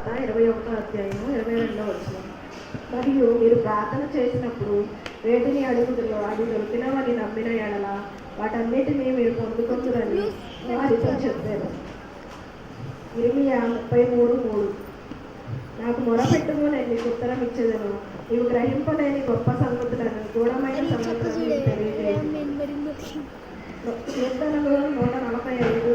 వార్త 21వ అధ్యాయము 22వ వచనం. మరియు మీరు ప్రార్థన చేసినప్పుడు వేటిని అడుగుదురో అది దొరికినవని నమ్మిన ఎడల వాటన్నిటినీ మీరు పొందుకుంటురని వారితో చెప్పారు. ఇర్మియా 33:3. నాకు మొరపెట్టుము, నేను నీకు ఉత్తరం ఇచ్చేదను, నీవు గ్రహింపలేని గొప్ప సంగతులను గూఢమైన సంగతులను తెలియజేయు. కీర్తనలు 145:18.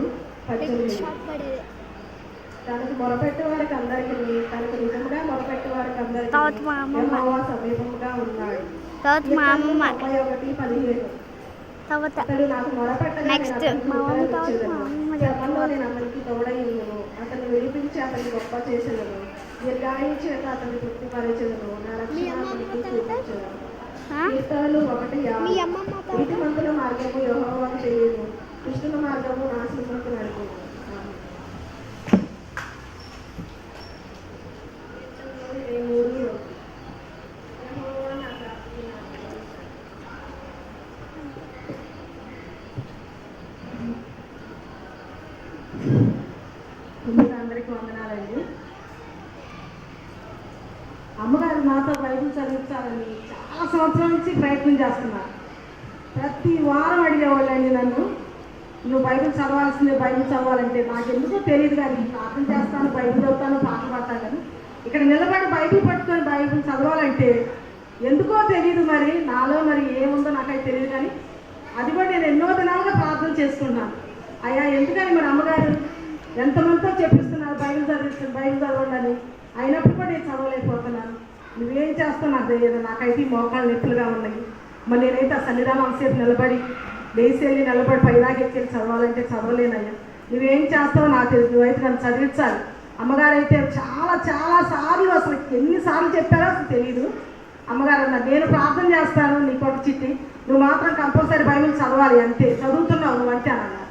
తనకు మొరపెట్టే వారికి అందరికీ, తనకు నిజంగా మొరపెట్టే వారికి అందరికీ యెహోవా సమీపంగా ఉన్నాడు. 31:15. అతడు నాకు మొరపెట్టగా నేను అతనికి తోడయ్యును, అతను విడిపించి అతన్ని గొప్ప చేసేదను, దీర్ఘాయువు చేత అతన్ని తృప్తిపరచెదను, నా రక్షణ అతనికి చూపించెదను. కీర్తనలు 1:5. నీతిమంతుల మార్గము యెహోవాకు తెలియదు, దుష్టుల మార్గము నాశనమునకు నడుపును. అందరికీ వందనాలండి. అమ్మగారు నాతో బైబిల్ చదివించాలని చాలా సంవత్సరాల నుంచి ప్రయత్నం చేస్తున్నారు. ప్రతి వారం అడిగేవాళ్ళండి నన్ను, నువ్వు బైబిల్ చదవాలంటే నాకు ఎందుకో తెలియదు, కానీ ప్రార్థన చేస్తాను, బైబిల్ చదువుతాను, పాటలు పాడతాను, కానీ ఇక్కడ నిలబడి బైబిల్ పట్టుకొని బైబిల్ చదవాలంటే ఎందుకో తెలియదు. మరి నాలో మరి ఏముందో నాకైతే తెలియదు, కానీ అది కూడా నేను ఎన్నో దినాలుగా ప్రార్థన చేసుకున్నాను. అయ్యా ఎందుకని మరి అమ్మగారు ఎంతమందితో చెప్పిస్తున్నారు బైబిల్ చదవండి అని, అయినప్పుడు కూడా నేను చదవలేకపోతున్నాను. నువ్వేం చేస్తావు నాకు తెలియదు, నాకైతే మోకాళ్ళు నొప్పులుగా ఉన్నాయి. మరి నేనైతే ఆ సన్నిధానం సేపు నిలబడి లేచి నిలబడి పైదాకెళ్ళి చదవాలంటే చదవలేనయ్యా, నువ్వేం చేస్తావో నాకు తెలియదు, నువ్వైతే నన్ను చదివించాలి. అమ్మగారు అయితే చాలా చాలా సార్లు, అసలు ఎన్నిసార్లు చెప్పారో అసలు తెలియదు. అమ్మగారు అన్నారు, నేను ప్రార్థన చేస్తాను నీకు ఒక చిట్టి, నువ్వు మాత్రం కంపల్సరీ బైబిల్ చదవాలి, అంతే, చదువుతున్నావు నువ్వు అంతే అని అన్నారు.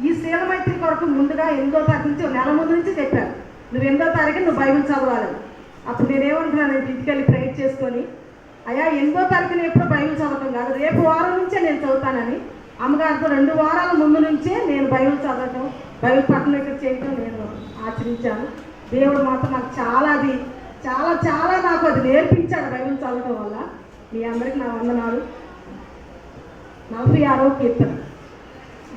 ఈ శీలమైత్రి కొరకు ముందుగా 8వ తారీఖు నుంచి, నెల ముందు నుంచి చెప్పారు, నువ్వు 8వ తారీఖు నువ్వు బైబిల్ చదవాలని. అప్పుడు నేనేమంటున్నానంటే ఇంటికి వెళ్ళి ప్రేయర్ చేసుకొని, అయ్యా 8వ తారీఖున ఎప్పుడో బైబిల్ చదవటం కాదు, రేపు వారం నుంచే నేను చదువుతానని అమ్మగారితో 2 వారాల ముందు నుంచే నేను బైబిల్ చదవటం, బైబిల్ పట్టణం ఇక్కడ చేయటం నేను ఆచరించాను. దేవుడు మాత్రం నాకు చాలా నాకు అది నేర్పించాడు బైబిల్ చదవటం వల్ల. మీ అందరికీ నా వందనాలు. 46వ కీర్తన.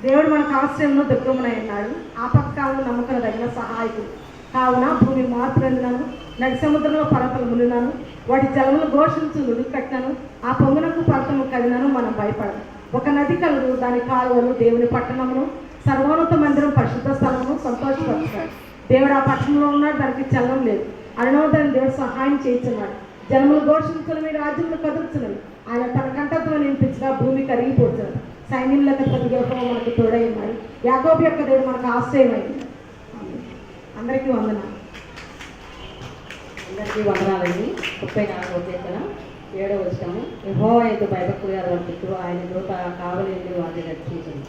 దేవుడు మనకు ఆశ్రయంలో దుర్గమునై ఉన్నాడు, ఆపత్కాలంలో నమ్మకం తగిన సహాయకుడు. కావున భూమి మార్పునందునను, నడి సముద్రంలో పర్వతలు మునినాను, వాటి జలములు ఘోషించు నుడి కట్టినాను, ఆ పొంగునకు పర్వతము కదినాను, మనం భయపడము. ఒక నది కలదు, దాని కాలువలు దేవుని పట్టణమును, సర్వోన్నత మందిరం పరిశుద్ధ స్థలమును సంతోషపరుస్తాడు. దేవుడు ఆ పట్టణంలో ఉన్నాడు, దానికి చలనం లేదు. అరణోదయం దేవుడు సహాయం చేయించున్నాడు. జనములు ఘోషించుకుని మీ రాజ్యములు కదులుచున్నవి, ఆయన తన కంఠత్వం వినిపించగా భూమి కరిగిపోతున్నది. సైన్యంలోకి ప్రతిగొప్ప మనకు తోడై ఉన్నాడు. యాకోబు యొక్క దేవుడు మనకు ఆశ్రయమైంది. అందరికీ వందనాలు. అందరికీ వందనాలండి. 34వ కీర్తన 7వ వచనము. యెహోవా యందు భయభక్తులు గలవారు ఆయన దూత కావలి వారిని రక్షించండి.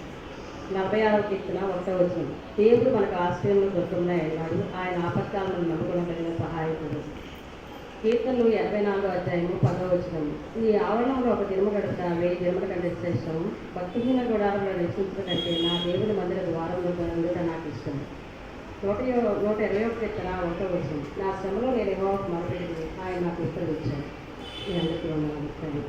46వ కీర్తన 1వ వచనం. దేవుడు మనకు ఆశ్రయంలో దొరుకుతున్నాయి అన్నాడు, ఆయన ఆపత్కాలను నమ్ముకున్న కలిగిన సహాయకుడు. కీర్తనలు 84వ అధ్యాయము 10వ వచనం. ఈ ఆవరణంలో ఒక దినము గడుపుట 1000 దినముల కంటే శ్రేష్టం. భక్తిహీన గుడారంలో నివసించడం కంటే నా దేవుని మందిర ద్వారంలో ఉండటం నాకు ఇష్టం. 120వ కీర్తన 1వ వచనం. నా శ్రమలో నేను యెహోవాకు మొరపెట్టి ఆయన నాకు ఉత్తరం ఇచ్చాను. మీ అందరికీ వందనాలు.